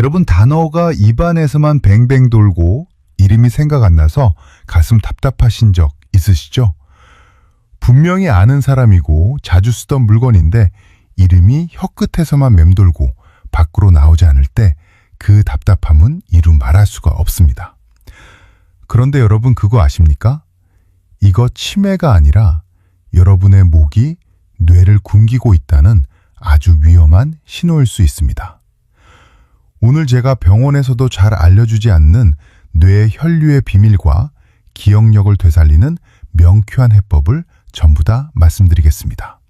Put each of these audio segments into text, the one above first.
여러분, 단어가 입안에서만 뱅뱅 돌고 이름이 생각 안 나서 가슴 답답하신 적 있으시죠? 분명히 아는 사람이고 자주 쓰던 물건인데 이름이 혀끝에서만 맴돌고 밖으로 나오지 않을 때 그 답답함은 이루 말할 수가 없습니다. 그런데 여러분, 그거 아십니까? 이거 치매가 아니라 여러분의 목이 뇌를 굶기고 있다는 아주 위험한 신호일 수 있습니다. 오늘 제가 병원에서도 잘 알려주지 않는 뇌의 혈류의 비밀과 기억력을 되살리는 명쾌한 해법을 전부 다 말씀드리겠습니다.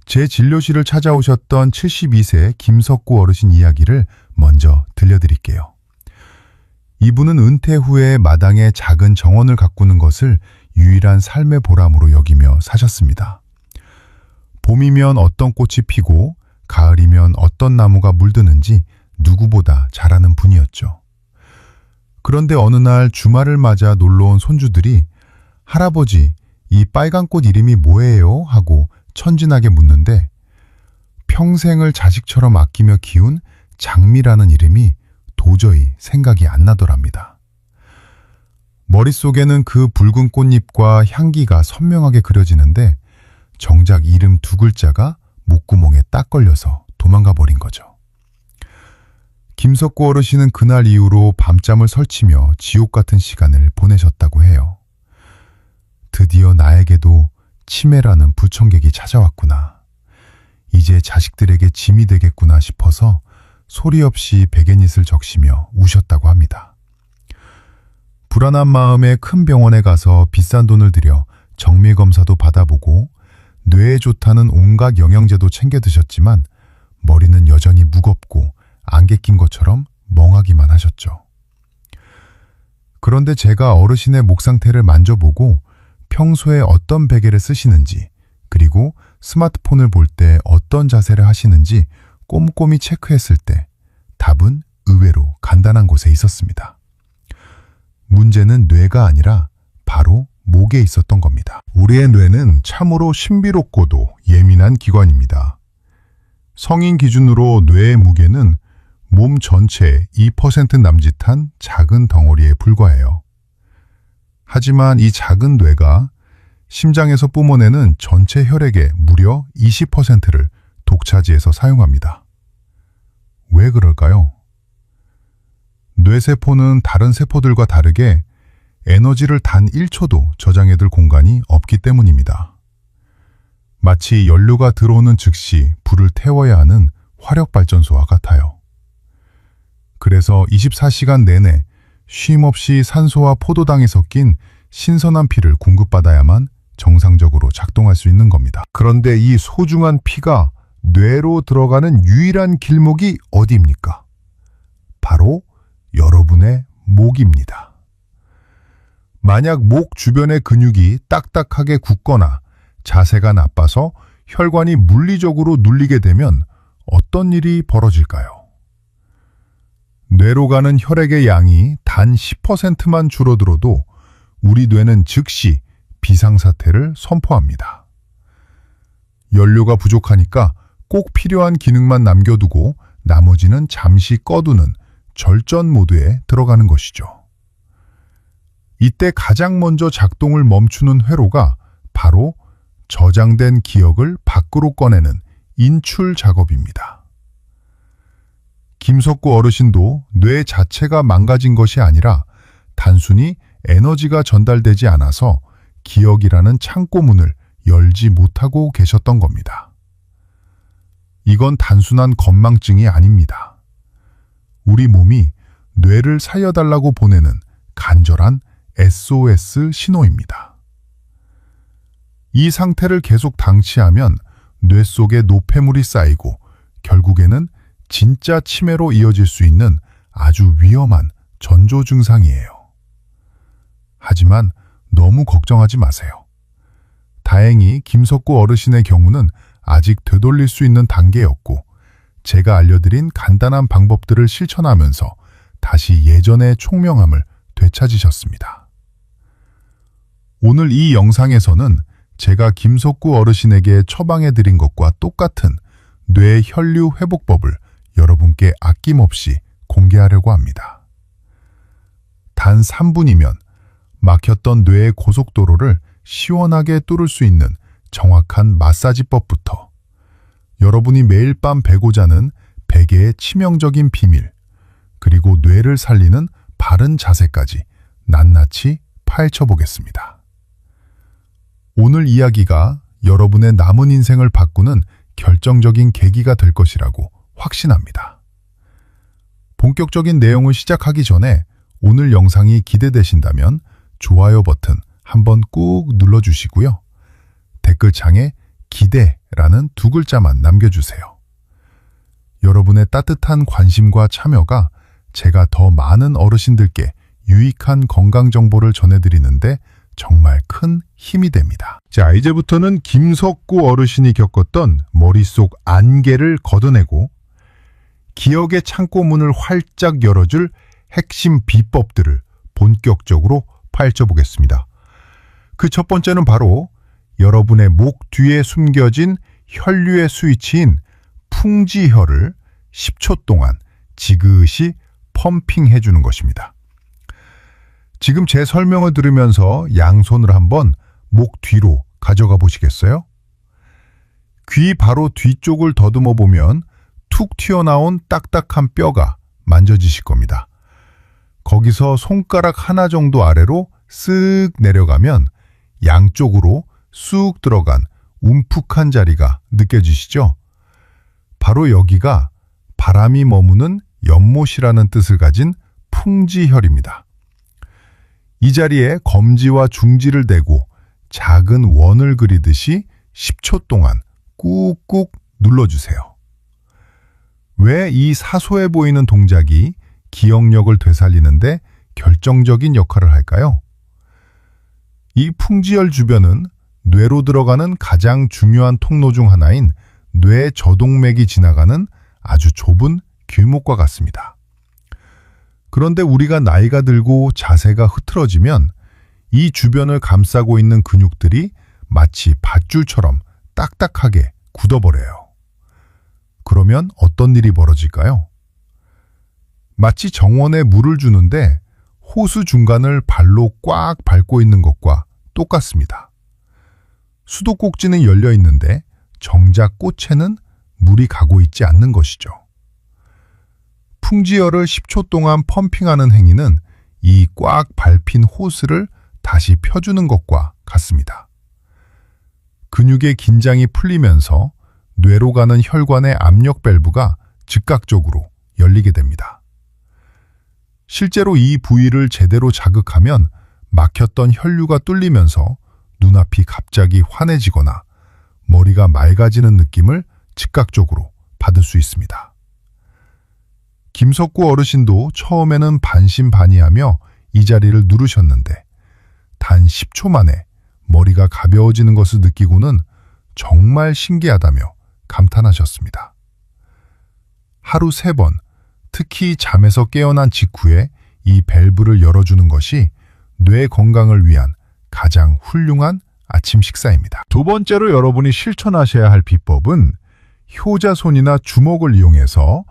제 진료실을 찾아오셨던 72세 김석구 어르신 이야기를 먼저 들려드릴게요. 이분은 은퇴 후에 마당에 작은 정원을 가꾸는 것을 유일한 삶의 보람으로 여기며 사셨습니다. 봄이면 어떤 꽃이 피고 가을이면 어떤 나무가 물드는지 누구보다 잘 아는 분이었죠. 그런데 어느 날 주말을 맞아 놀러온 손주들이 할아버지, 이 빨간 꽃 이름이 뭐예요? 하고 천진하게 묻는데 평생을 자식처럼 아끼며 키운 장미라는 이름이 도저히 생각이 안 나더랍니다. 머릿속에는 그 붉은 꽃잎과 향기가 선명하게 그려지는데 정작 이름 두 글자가 목구멍에 딱 걸려서 도망가 버린 거죠. 김석구 어르신은 그날 이후로 밤잠을 설치며 지옥 같은 시간을 보내셨다고 해요. 드디어 나에게도 치매라는 불청객이 찾아왔구나. 이제 자식들에게 짐이 되겠구나 싶어서 소리 없이 베갯잇을 적시며 우셨다고 합니다. 불안한 마음에 큰 병원에 가서 비싼 돈을 들여 정밀검사도 받아보고 뇌에 좋다는 온갖 영양제도 챙겨 드셨지만 머리는 여전히 무겁고 안개 낀 것처럼 멍하기만 하셨죠. 그런데 제가 어르신의 목 상태를 만져보고 평소에 어떤 베개를 쓰시는지 그리고 스마트폰을 볼 때 어떤 자세를 하시는지 꼼꼼히 체크했을 때 답은 의외로 간단한 곳에 있었습니다. 문제는 뇌가 아니라 바로 목에 있었던 겁니다. 우리의 뇌는 참으로 신비롭고도 예민한 기관입니다. 성인 기준으로 뇌의 무게는 몸 전체의 2% 남짓한 작은 덩어리에 불과해요. 하지만 이 작은 뇌가 심장에서 뿜어내는 전체 혈액의 무려 20%를 독차지해서 사용합니다. 왜 그럴까요? 뇌세포는 다른 세포들과 다르게 에너지를 단 1초도 저장해둘 공간이 없기 때문입니다. 마치 연료가 들어오는 즉시 불을 태워야 하는 화력발전소와 같아요. 그래서 24시간 내내 쉼없이 산소와 포도당이 섞인 신선한 피를 공급받아야만 정상적으로 작동할 수 있는 겁니다. 그런데 이 소중한 피가 뇌로 들어가는 유일한 길목이 어디입니까? 바로 여러분의 목입니다. 만약 목 주변의 근육이 딱딱하게 굳거나 자세가 나빠서 혈관이 물리적으로 눌리게 되면 어떤 일이 벌어질까요? 뇌로 가는 혈액의 양이 단 10%만 줄어들어도 우리 뇌는 즉시 비상사태를 선포합니다. 연료가 부족하니까 꼭 필요한 기능만 남겨두고 나머지는 잠시 꺼두는 절전 모드에 들어가는 것이죠. 이때 가장 먼저 작동을 멈추는 회로가 바로 저장된 기억을 밖으로 꺼내는 인출 작업입니다. 김석구 어르신도 뇌 자체가 망가진 것이 아니라 단순히 에너지가 전달되지 않아서 기억이라는 창고문을 열지 못하고 계셨던 겁니다. 이건 단순한 건망증이 아닙니다. 우리 몸이 뇌를 살려달라고 보내는 간절한 SOS 신호입니다. 이 상태를 계속 방치하면 뇌 속에 노폐물이 쌓이고 결국에는 진짜 치매로 이어질 수 있는 아주 위험한 전조 증상이에요. 하지만 너무 걱정하지 마세요. 다행히 김석구 어르신의 경우는 아직 되돌릴 수 있는 단계였고 제가 알려드린 간단한 방법들을 실천하면서 다시 예전의 총명함을 되찾으셨습니다. 오늘 이 영상에서는 제가 김석구 어르신에게 처방해드린 것과 똑같은 뇌 혈류 회복법을 여러분께 아낌없이 공개하려고 합니다. 단 3분이면 막혔던 뇌의 고속도로를 시원하게 뚫을 수 있는 정확한 마사지법부터 여러분이 매일 밤 베고 자는 베개의 치명적인 비밀, 그리고 뇌를 살리는 바른 자세까지 낱낱이 파헤쳐 보겠습니다. 오늘 이야기가 여러분의 남은 인생을 바꾸는 결정적인 계기가 될 것이라고 확신합니다. 본격적인 내용을 시작하기 전에 오늘 영상이 기대되신다면 좋아요 버튼 한번 꾹 눌러주시고요. 댓글창에 기대라는 2글자만 남겨주세요. 여러분의 따뜻한 관심과 참여가 제가 더 많은 어르신들께 유익한 건강 정보를 전해드리는데 정말 큰 힘이 됩니다. 자, 이제부터는 김석구 어르신이 겪었던 머릿속 안개를 걷어내고 기억의 창고문을 활짝 열어줄 핵심 비법들을 본격적으로 파헤쳐 보겠습니다. 그 첫 번째는 바로 여러분의 목 뒤에 숨겨진 혈류의 스위치인 풍지혈을 10초 동안 지그시 펌핑해 주는 것입니다. 지금 제 설명을 들으면서 양손을 한번 목 뒤로 가져가 보시겠어요? 귀 바로 뒤쪽을 더듬어 보면 툭 튀어나온 딱딱한 뼈가 만져지실 겁니다. 거기서 손가락 하나 정도 아래로 쓱 내려가면 양쪽으로 쑥 들어간 움푹한 자리가 느껴지시죠? 바로 여기가 바람이 머무는 연못이라는 뜻을 가진 풍지혈입니다. 이 자리에 검지와 중지를 대고 작은 원을 그리듯이 10초 동안 꾹꾹 눌러주세요. 왜 이 사소해 보이는 동작이 기억력을 되살리는데 결정적인 역할을 할까요? 이 풍지혈 주변은 뇌로 들어가는 가장 중요한 통로 중 하나인 뇌 저동맥이 지나가는 아주 좁은 길목과 같습니다. 그런데 우리가 나이가 들고 자세가 흐트러지면 이 주변을 감싸고 있는 근육들이 마치 밧줄처럼 딱딱하게 굳어버려요. 그러면 어떤 일이 벌어질까요? 마치 정원에 물을 주는데 호수 중간을 발로 꽉 밟고 있는 것과 똑같습니다. 수도꼭지는 열려 있는데 정작 꽃에는 물이 가고 있지 않는 것이죠. 풍지혈을 10초 동안 펌핑하는 행위는 이 꽉 밟힌 호스를 다시 펴주는 것과 같습니다. 근육의 긴장이 풀리면서 뇌로 가는 혈관의 압력 밸브가 즉각적으로 열리게 됩니다. 실제로 이 부위를 제대로 자극하면 막혔던 혈류가 뚫리면서 눈앞이 갑자기 환해지거나 머리가 맑아지는 느낌을 즉각적으로 받을 수 있습니다. 김석구 어르신도 처음에는 반신반의하며 이 자리를 누르셨는데 단 10초 만에 머리가 가벼워지는 것을 느끼고는 정말 신기하다며 감탄하셨습니다. 하루 3번, 특히 잠에서 깨어난 직후에 이 밸브를 열어주는 것이 뇌 건강을 위한 가장 훌륭한 아침 식사입니다. 두 번째로 여러분이 실천하셔야 할 비법은 효자손이나 주먹을 이용해서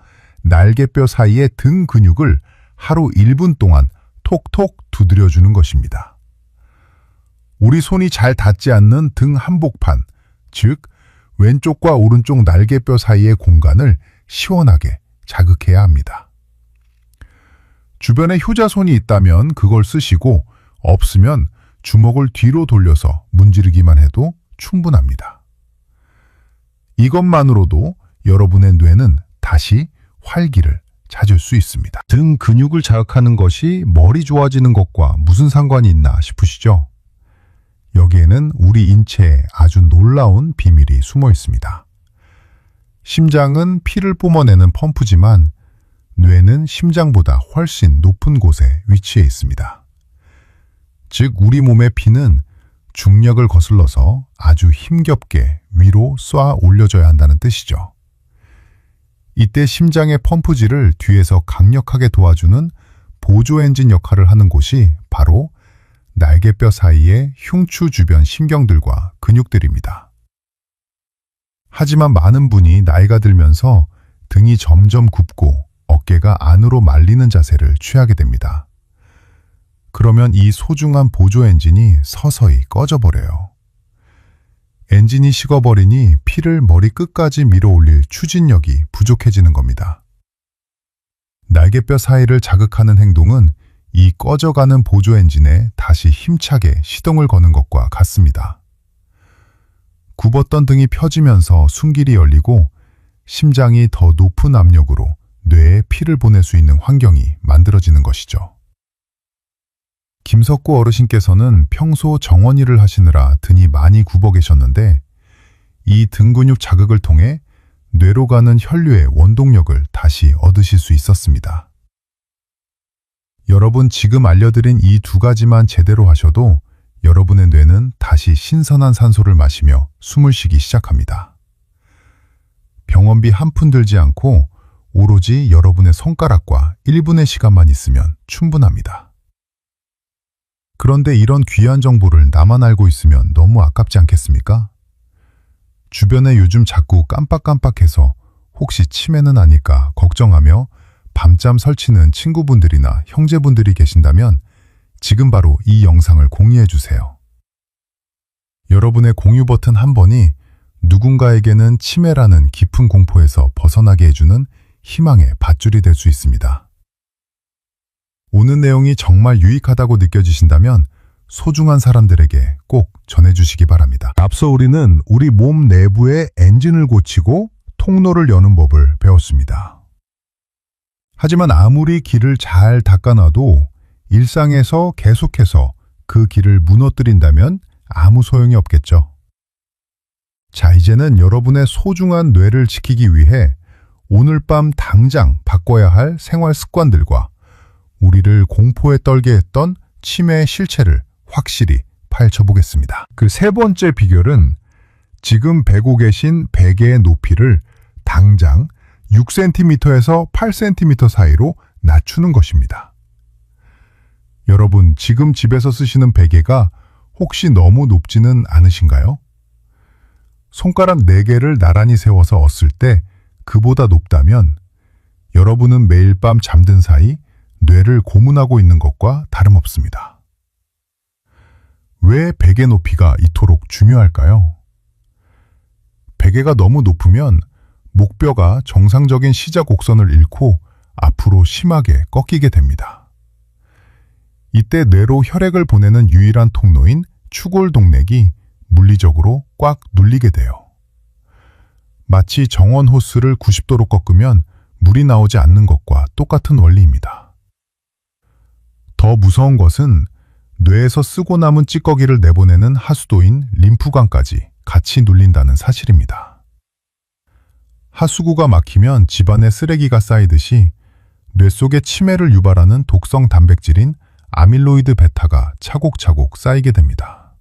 날개뼈 사이의 등 근육을 하루 1분 동안 톡톡 두드려주는 것입니다. 우리 손이 잘 닿지 않는 등 한복판, 즉 왼쪽과 오른쪽 날개뼈 사이의 공간을 시원하게 자극해야 합니다. 주변에 효자손이 있다면 그걸 쓰시고 없으면 주먹을 뒤로 돌려서 문지르기만 해도 충분합니다. 이것만으로도 여러분의 뇌는 다시 활기를 찾을 수 있습니다. 등 근육을 자극하는 것이 머리 좋아지는 것과 무슨 상관이 있나 싶으시죠? 여기에는 우리 인체에 아주 놀라운 비밀이 숨어 있습니다. 심장은 피를 뿜어내는 펌프지만 뇌는 심장보다 훨씬 높은 곳에 위치해 있습니다. 즉 우리 몸의 피는 중력을 거슬러서 아주 힘겹게 위로 쏘아 올려져야 한다는 뜻이죠. 이때 심장의 펌프질을 뒤에서 강력하게 도와주는 보조 엔진 역할을 하는 곳이 바로 날개뼈 사이의 흉추 주변 신경들과 근육들입니다. 하지만 많은 분이 나이가 들면서 등이 점점 굽고 어깨가 안으로 말리는 자세를 취하게 됩니다. 그러면 이 소중한 보조 엔진이 서서히 꺼져버려요. 엔진이 식어버리니 피를 머리 끝까지 밀어 올릴 추진력이 부족해지는 겁니다. 날개뼈 사이를 자극하는 행동은 이 꺼져가는 보조 엔진에 다시 힘차게 시동을 거는 것과 같습니다. 굽었던 등이 펴지면서 숨길이 열리고 심장이 더 높은 압력으로 뇌에 피를 보낼 수 있는 환경이 만들어지는 것이죠. 김석구 어르신께서는 평소 정원일을 하시느라 등이 많이 굽어 계셨는데 이 등 근육 자극을 통해 뇌로 가는 혈류의 원동력을 다시 얻으실 수 있었습니다. 여러분, 지금 알려드린 이 두 가지만 제대로 하셔도 여러분의 뇌는 다시 신선한 산소를 마시며 숨을 쉬기 시작합니다. 병원비 한 푼 들지 않고 오로지 여러분의 손가락과 1분의 시간만 있으면 충분합니다. 그런데 이런 귀한 정보를 나만 알고 있으면 너무 아깝지 않겠습니까? 주변에 요즘 자꾸 깜빡깜빡해서 혹시 치매는 아닐까 걱정하며 밤잠 설치는 친구분들이나 형제분들이 계신다면 지금 바로 이 영상을 공유해 주세요. 여러분의 공유 버튼 한 번이 누군가에게는 치매라는 깊은 공포에서 벗어나게 해주는 희망의 밧줄이 될 수 있습니다. 오늘 내용이 정말 유익하다고 느껴지신다면 소중한 사람들에게 꼭 전해주시기 바랍니다. 앞서 우리는 우리 몸 내부의 엔진을 고치고 통로를 여는 법을 배웠습니다. 하지만 아무리 길을 잘 닦아놔도 일상에서 계속해서 그 길을 무너뜨린다면 아무 소용이 없겠죠. 자, 이제는 여러분의 소중한 뇌를 지키기 위해 오늘 밤 당장 바꿔야 할 생활 습관들과 우리를 공포에 떨게 했던 치매의 실체를 확실히 파헤쳐 보겠습니다. 그 세 번째 비결은 지금 베고 계신 베개의 높이를 당장 6cm에서 8cm 사이로 낮추는 것입니다. 여러분, 지금 집에서 쓰시는 베개가 혹시 너무 높지는 않으신가요? 손가락 4개를 나란히 세워서 얹을 때 그보다 높다면 여러분은 매일 밤 잠든 사이 뇌를 고문하고 있는 것과 다름없습니다. 왜 베개 높이가 이토록 중요할까요? 베개가 너무 높으면 목뼈가 정상적인 시작 곡선을 잃고 앞으로 심하게 꺾이게 됩니다. 이때 뇌로 혈액을 보내는 유일한 통로인 추골동맥이 물리적으로 꽉 눌리게 돼요. 마치 정원 호스를 90도로 꺾으면 물이 나오지 않는 것과 똑같은 원리입니다. 더 무서운 것은 뇌에서 쓰고 남은 찌꺼기를 내보내는 하수도인 림프관까지 같이 눌린다는 사실입니다. 하수구가 막히면 집안에 쓰레기가 쌓이듯이 뇌 속에 치매를 유발하는 독성 단백질인 아밀로이드 베타가 차곡차곡 쌓이게 됩니다.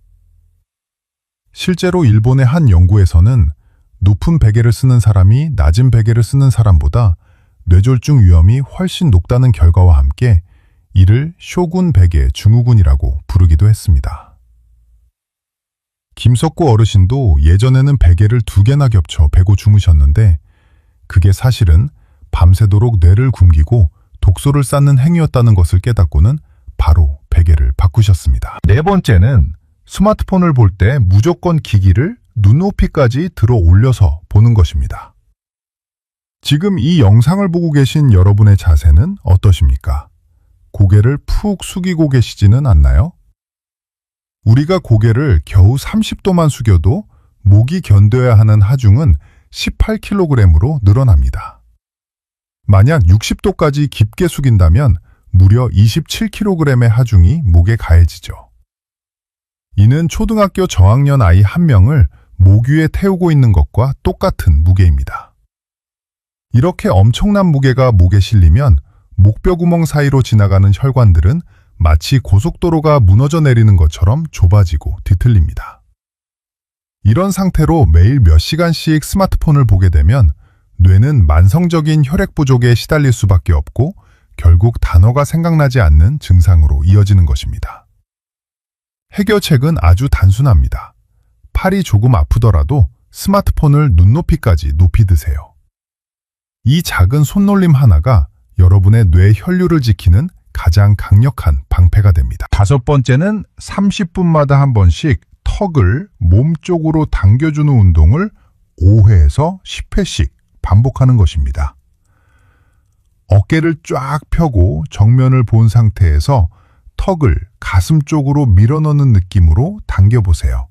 실제로 일본의 한 연구에서는 높은 베개를 쓰는 사람이 낮은 베개를 쓰는 사람보다 뇌졸중 위험이 훨씬 높다는 결과와 함께 이를 쇼군 베개 증후군이라고 부르기도 했습니다. 김석구 어르신도 예전에는 베개를 2개나 겹쳐 베고 주무셨는데 그게 사실은 밤새도록 뇌를 굶기고 독소를 쌓는 행위였다는 것을 깨닫고는 바로 베개를 바꾸셨습니다. 네 번째는 스마트폰을 볼 때 무조건 기기를 눈높이까지 들어 올려서 보는 것입니다. 지금 이 영상을 보고 계신 여러분의 자세는 어떠십니까? 고개를 푹 숙이고 계시지는 않나요? 우리가 고개를 겨우 30도만 숙여도 목이 견뎌야 하는 하중은 18kg으로 늘어납니다. 만약 60도까지 깊게 숙인다면 무려 27kg의 하중이 목에 가해지죠. 이는 초등학교 저학년 아이 한 명을 목 위에 태우고 있는 것과 똑같은 무게입니다. 이렇게 엄청난 무게가 목에 실리면 목뼈 구멍 사이로 지나가는 혈관들은 마치 고속도로가 무너져 내리는 것처럼 좁아지고 뒤틀립니다. 이런 상태로 매일 몇 시간씩 스마트폰을 보게 되면 뇌는 만성적인 혈액 부족에 시달릴 수밖에 없고 결국 단어가 생각나지 않는 증상으로 이어지는 것입니다. 해결책은 아주 단순합니다. 팔이 조금 아프더라도 스마트폰을 눈높이까지 높이 드세요. 이 작은 손놀림 하나가 여러분의 뇌 혈류를 지키는 가장 강력한 방패가 됩니다. 5번째는 30분마다 한 번씩 턱을 몸 쪽으로 당겨주는 운동을 5회에서 10회씩 반복하는 것입니다. 어깨를 쫙 펴고 정면을 본 상태에서 턱을 가슴 쪽으로 밀어넣는 느낌으로 당겨보세요.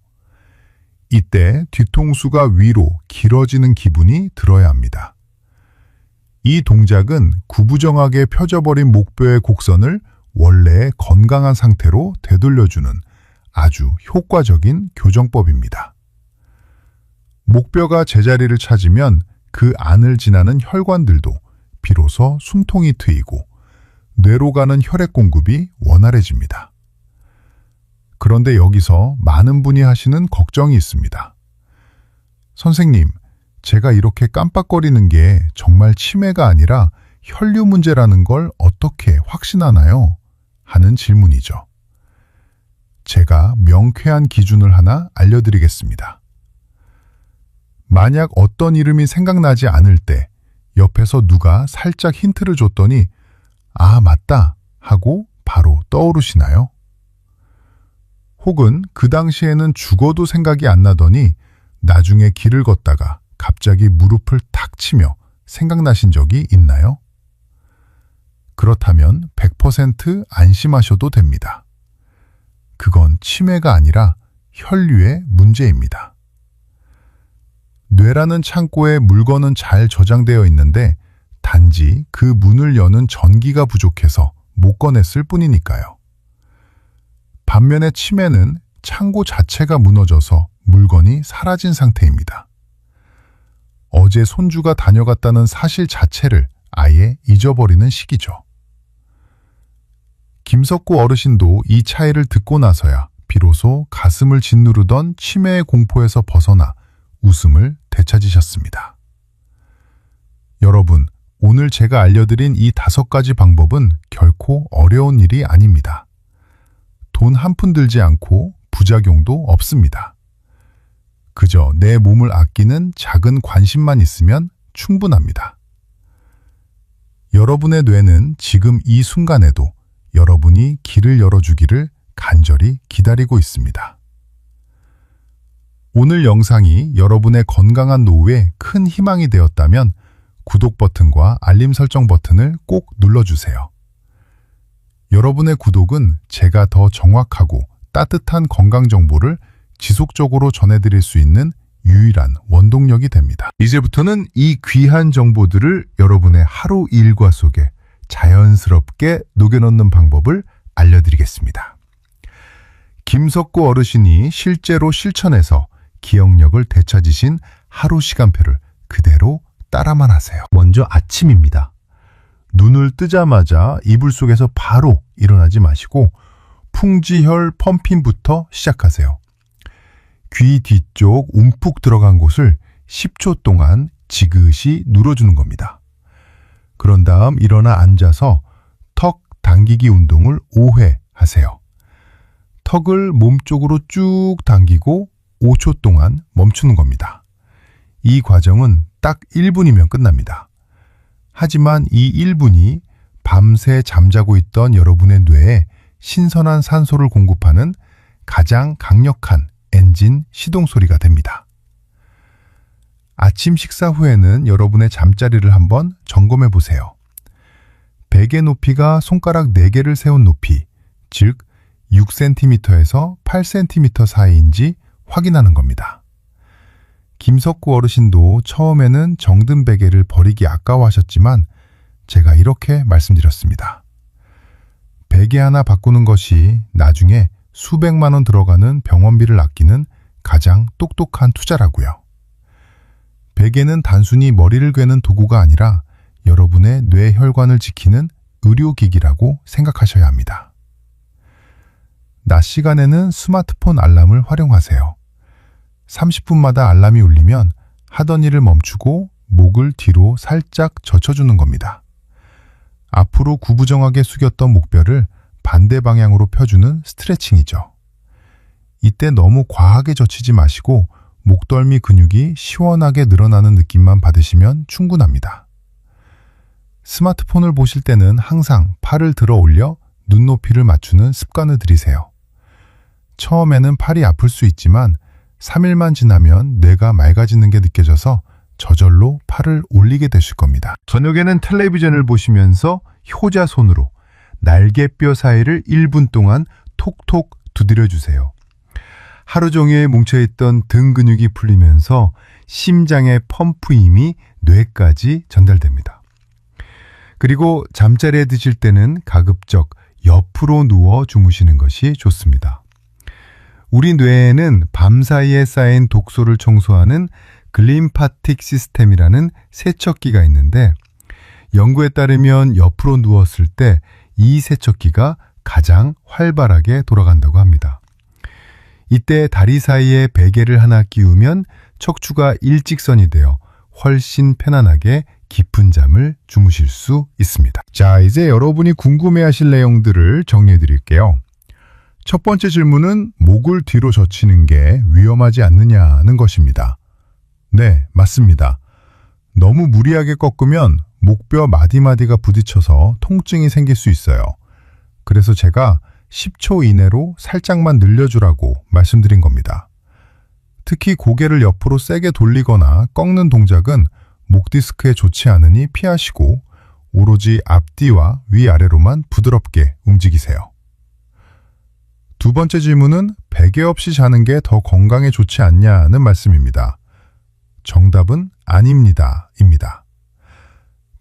이때 뒤통수가 위로 길어지는 기분이 들어야 합니다. 이 동작은 구부정하게 펴져버린 목뼈의 곡선을 원래의 건강한 상태로 되돌려주는 아주 효과적인 교정법입니다. 목뼈가 제자리를 찾으면 그 안을 지나는 혈관들도 비로소 숨통이 트이고 뇌로 가는 혈액 공급이 원활해집니다. 그런데 여기서 많은 분이 하시는 걱정이 있습니다. 선생님, 제가 이렇게 깜빡거리는 게 정말 치매가 아니라 혈류 문제라는 걸 어떻게 확신하나요? 하는 질문이죠. 제가 명쾌한 기준을 하나 알려드리겠습니다. 만약 어떤 이름이 생각나지 않을 때 옆에서 누가 살짝 힌트를 줬더니 아, 맞다 하고 바로 떠오르시나요? 혹은 그 당시에는 죽어도 생각이 안 나더니 나중에 길을 걷다가 갑자기 무릎을 탁 치며 생각나신 적이 있나요? 그렇다면 100% 안심하셔도 됩니다. 그건 치매가 아니라 혈류의 문제입니다. 뇌라는 창고에 물건은 잘 저장되어 있는데 단지 그 문을 여는 전기가 부족해서 못 꺼냈을 뿐이니까요. 반면에 치매는 창고 자체가 무너져서 물건이 사라진 상태입니다. 어제 손주가 다녀갔다는 사실 자체를 아예 잊어버리는 시기죠. 김석구 어르신도 이 차이를 듣고 나서야 비로소 가슴을 짓누르던 치매의 공포에서 벗어나 웃음을 되찾으셨습니다. 여러분, 오늘 제가 알려드린 이 5가지 방법은 결코 어려운 일이 아닙니다. 돈 한 푼 들지 않고 부작용도 없습니다. 그저 내 몸을 아끼는 작은 관심만 있으면 충분합니다. 여러분의 뇌는 지금 이 순간에도 여러분이 길을 열어주기를 간절히 기다리고 있습니다. 오늘 영상이 여러분의 건강한 노후에 큰 희망이 되었다면 구독 버튼과 알림 설정 버튼을 꼭 눌러주세요. 여러분의 구독은 제가 더 정확하고 따뜻한 건강 정보를 지속적으로 전해드릴 수 있는 유일한 원동력이 됩니다. 이제부터는 이 귀한 정보들을 여러분의 하루 일과 속에 자연스럽게 녹여넣는 방법을 알려드리겠습니다. 김석구 어르신이 실제로 실천해서 기억력을 되찾으신 하루 시간표를 그대로 따라만 하세요. 먼저 아침입니다. 눈을 뜨자마자 이불 속에서 바로 일어나지 마시고 풍지혈 펌핑부터 시작하세요. 귀 뒤쪽 움푹 들어간 곳을 10초 동안 지그시 눌러주는 겁니다. 그런 다음 일어나 앉아서 턱 당기기 운동을 5회 하세요. 턱을 몸쪽으로 쭉 당기고 5초 동안 멈추는 겁니다. 이 과정은 딱 1분이면 끝납니다. 하지만 이 1분이 밤새 잠자고 있던 여러분의 뇌에 신선한 산소를 공급하는 가장 강력한 엔진 시동 소리가 됩니다. 아침 식사 후에는 여러분의 잠자리를 한번 점검해 보세요. 베개 높이가 손가락 4개를 세운 높이, 즉 6cm에서 8cm 사이인지 확인하는 겁니다. 김석구 어르신도 처음에는 정든 베개를 버리기 아까워하셨지만 제가 이렇게 말씀드렸습니다. 베개 하나 바꾸는 것이 나중에 수백만 원 들어가는 병원비를 아끼는 가장 똑똑한 투자라고요. 베개는 단순히 머리를 괴는 도구가 아니라 여러분의 뇌 혈관을 지키는 의료기기라고 생각하셔야 합니다. 낮 시간에는 스마트폰 알람을 활용하세요. 30분마다 알람이 울리면 하던 일을 멈추고 목을 뒤로 살짝 젖혀주는 겁니다. 앞으로 구부정하게 숙였던 목뼈를 반대 방향으로 펴주는 스트레칭이죠. 이때 너무 과하게 젖히지 마시고 목덜미 근육이 시원하게 늘어나는 느낌만 받으시면 충분합니다. 스마트폰을 보실 때는 항상 팔을 들어 올려 눈높이를 맞추는 습관을 들이세요. 처음에는 팔이 아플 수 있지만 3일만 지나면 뇌가 맑아지는 게 느껴져서 저절로 팔을 올리게 되실 겁니다. 저녁에는 텔레비전을 보시면서 효자손으로 날개뼈 사이를 1분 동안 톡톡 두드려 주세요. 하루 종일 뭉쳐있던 등 근육이 풀리면서 심장의 펌프 힘이 뇌까지 전달됩니다. 그리고 잠자리에 드실 때는 가급적 옆으로 누워 주무시는 것이 좋습니다. 우리 뇌에는 밤사이에 쌓인 독소를 청소하는 글림파틱 시스템이라는 세척기가 있는데, 연구에 따르면 옆으로 누웠을 때 이 세척기가 가장 활발하게 돌아간다고 합니다. 이때 다리 사이에 베개를 하나 끼우면 척추가 일직선이 되어 훨씬 편안하게 깊은 잠을 주무실 수 있습니다. 자, 이제 여러분이 궁금해하실 내용들을 정리해 드릴게요. 첫 번째 질문은 목을 뒤로 젖히는 게 위험하지 않느냐는 것입니다. 네, 맞습니다. 너무 무리하게 꺾으면 목뼈 마디마디가 부딪혀서 통증이 생길 수 있어요. 그래서 제가 10초 이내로 살짝만 늘려주라고 말씀드린 겁니다. 특히 고개를 옆으로 세게 돌리거나 꺾는 동작은 목 디스크에 좋지 않으니 피하시고 오로지 앞뒤와 위아래로만 부드럽게 움직이세요. 두 번째 질문은 베개 없이 자는 게 더 건강에 좋지 않냐는 말씀입니다. 정답은 아닙니다. 입니다.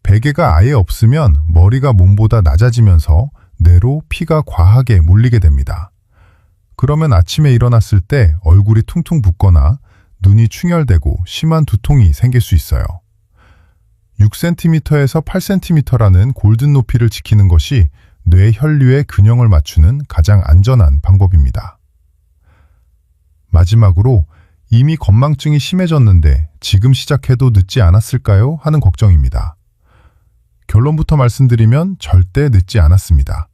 베개가 아예 없으면 머리가 몸보다 낮아지면서 뇌로 피가 과하게 몰리게 됩니다. 그러면 아침에 일어났을 때 얼굴이 퉁퉁 붓거나 눈이 충혈되고 심한 두통이 생길 수 있어요. 6cm에서 8cm라는 골든 높이를 지키는 것이 뇌 혈류의 균형을 맞추는 가장 안전한 방법입니다. 마지막으로 이미 건망증이 심해졌는데 지금 시작해도 늦지 않았을까요? 하는 걱정입니다. 결론부터 말씀드리면 절대 늦지 않았습니다.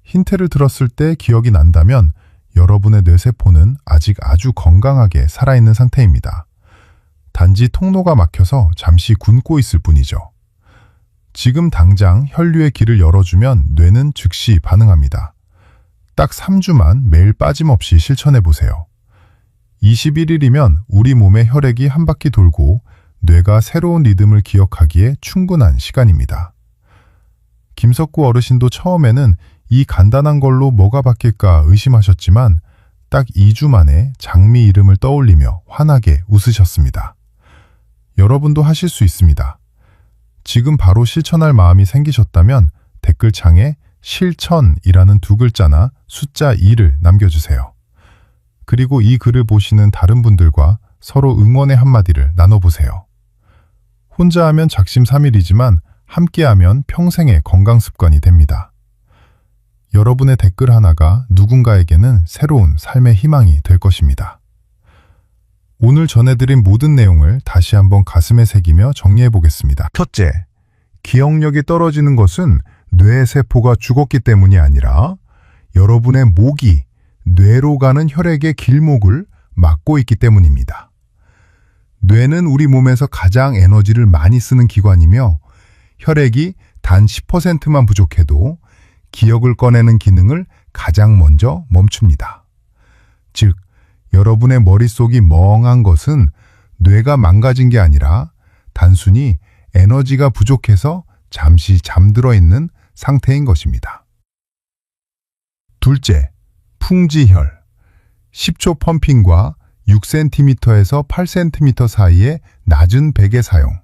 힌트를 들었을 때 기억이 난다면 여러분의 뇌세포는 아직 아주 건강하게 살아있는 상태입니다. 단지 통로가 막혀서 잠시 굼고 있을 뿐이죠. 지금 당장 혈류의 길을 열어주면 뇌는 즉시 반응합니다. 딱 3주만 매일 빠짐없이 실천해보세요. 21일이면 우리 몸의 혈액이 한 바퀴 돌고 뇌가 새로운 리듬을 기억하기에 충분한 시간입니다. 김석구 어르신도 처음에는 이 간단한 걸로 뭐가 바뀔까 의심하셨지만 딱 2주 만에 장미 이름을 떠올리며 환하게 웃으셨습니다. 여러분도 하실 수 있습니다. 지금 바로 실천할 마음이 생기셨다면 댓글창에 실천이라는 2글자나 숫자 2를 남겨주세요. 그리고 이 글을 보시는 다른 분들과 서로 응원의 한마디를 나눠보세요. 혼자 하면 작심삼일이지만 함께하면 평생의 건강 습관이 됩니다. 여러분의 댓글 하나가 누군가에게는 새로운 삶의 희망이 될 것입니다. 오늘 전해드린 모든 내용을 다시 한번 가슴에 새기며 정리해 보겠습니다. 첫째, 기억력이 떨어지는 것은 뇌 세포가 죽었기 때문이 아니라 여러분의 목이 뇌로 가는 혈액의 길목을 막고 있기 때문입니다. 뇌는 우리 몸에서 가장 에너지를 많이 쓰는 기관이며 혈액이 단 10%만 부족해도 기억을 꺼내는 기능을 가장 먼저 멈춥니다. 즉, 여러분의 머릿속이 멍한 것은 뇌가 망가진 게 아니라 단순히 에너지가 부족해서 잠시 잠들어 있는 상태인 것입니다. 둘째, 풍지혈. 10초 펌핑과 6cm에서 8cm 사이의 낮은 베개 사용,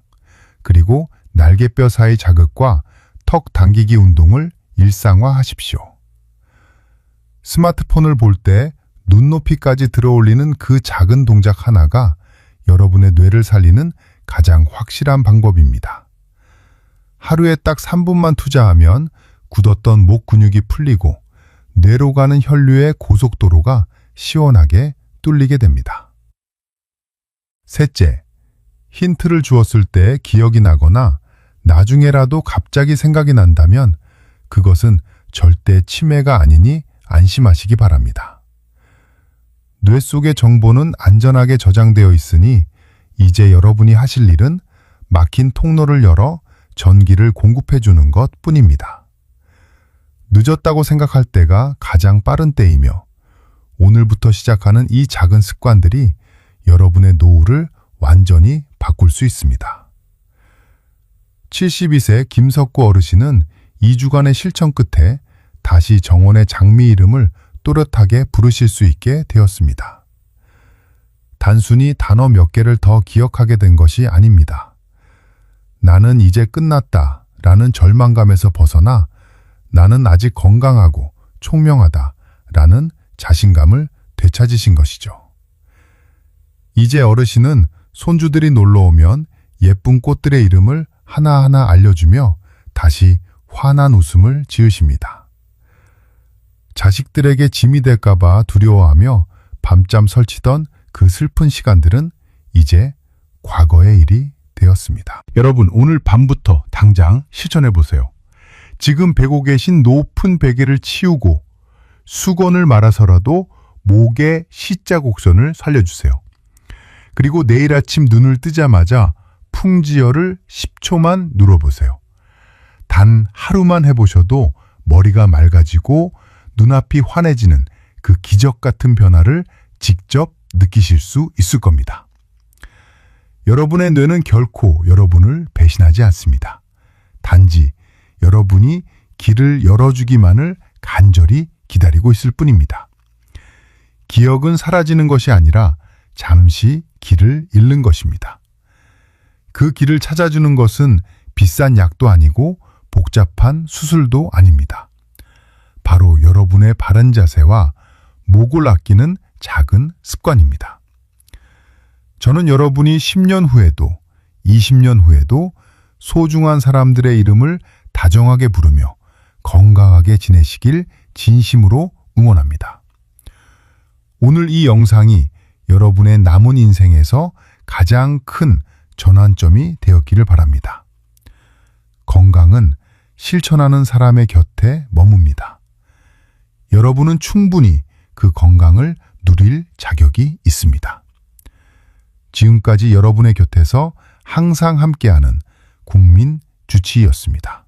그리고 날개뼈 사이 자극과 턱 당기기 운동을 일상화하십시오. 스마트폰을 볼 때 눈높이까지 들어올리는 그 작은 동작 하나가 여러분의 뇌를 살리는 가장 확실한 방법입니다. 하루에 딱 3분만 투자하면 굳었던 목 근육이 풀리고 뇌로 가는 혈류의 고속도로가 시원하게 뚫리게 됩니다. 셋째, 힌트를 주었을 때 기억이 나거나 나중에라도 갑자기 생각이 난다면 그것은 절대 치매가 아니니 안심하시기 바랍니다. 뇌 속의 정보는 안전하게 저장되어 있으니 이제 여러분이 하실 일은 막힌 통로를 열어 전기를 공급해 주는 것 뿐입니다. 늦었다고 생각할 때가 가장 빠른 때이며 오늘부터 시작하는 이 작은 습관들이 여러분의 노후를 완전히 바꿀 수 있습니다. 72세 김석구 어르신은 2주간의 실천 끝에 다시 정원의 장미 이름을 또렷하게 부르실 수 있게 되었습니다. 단순히 단어 몇 개를 더 기억하게 된 것이 아닙니다. 나는 이제 끝났다 라는 절망감에서 벗어나 나는 아직 건강하고 총명하다 라는 자신감을 되찾으신 것이죠. 이제 어르신은 손주들이 놀러오면 예쁜 꽃들의 이름을 하나하나 알려주며 다시 환한 웃음을 지으십니다. 자식들에게 짐이 될까봐 두려워하며 밤잠 설치던 그 슬픈 시간들은 이제 과거의 일이 되었습니다. 여러분, 오늘 밤부터 당장 실천해 보세요. 지금 베고 계신 높은 베개를 치우고 수건을 말아서라도 목에 C자 곡선을 살려주세요. 그리고 내일 아침 눈을 뜨자마자 풍지열을 10초만 눌러보세요. 단 하루만 해보셔도 머리가 맑아지고 눈앞이 환해지는 그 기적 같은 변화를 직접 느끼실 수 있을 겁니다. 여러분의 뇌는 결코 여러분을 배신하지 않습니다. 단지 여러분이 길을 열어주기만을 간절히 기다리고 있을 뿐입니다. 기억은 사라지는 것이 아니라 잠시 길을 잃는 것입니다. 그 길을 찾아주는 것은 비싼 약도 아니고 복잡한 수술도 아닙니다. 바로 여러분의 바른 자세와 목을 아끼는 작은 습관입니다. 저는 여러분이 10년 후에도 20년 후에도 소중한 사람들의 이름을 다정하게 부르며 건강하게 지내시길 진심으로 응원합니다. 오늘 이 영상이 여러분의 남은 인생에서 가장 큰 전환점이 되었기를 바랍니다. 건강은 실천하는 사람의 곁에 머뭅니다. 여러분은 충분히 그 건강을 누릴 자격이 있습니다. 지금까지 여러분의 곁에서 항상 함께하는 국민 주치의였습니다.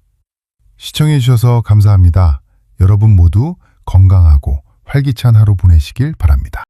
시청해 주셔서 감사합니다. 여러분 모두 건강하고 활기찬 하루 보내시길 바랍니다.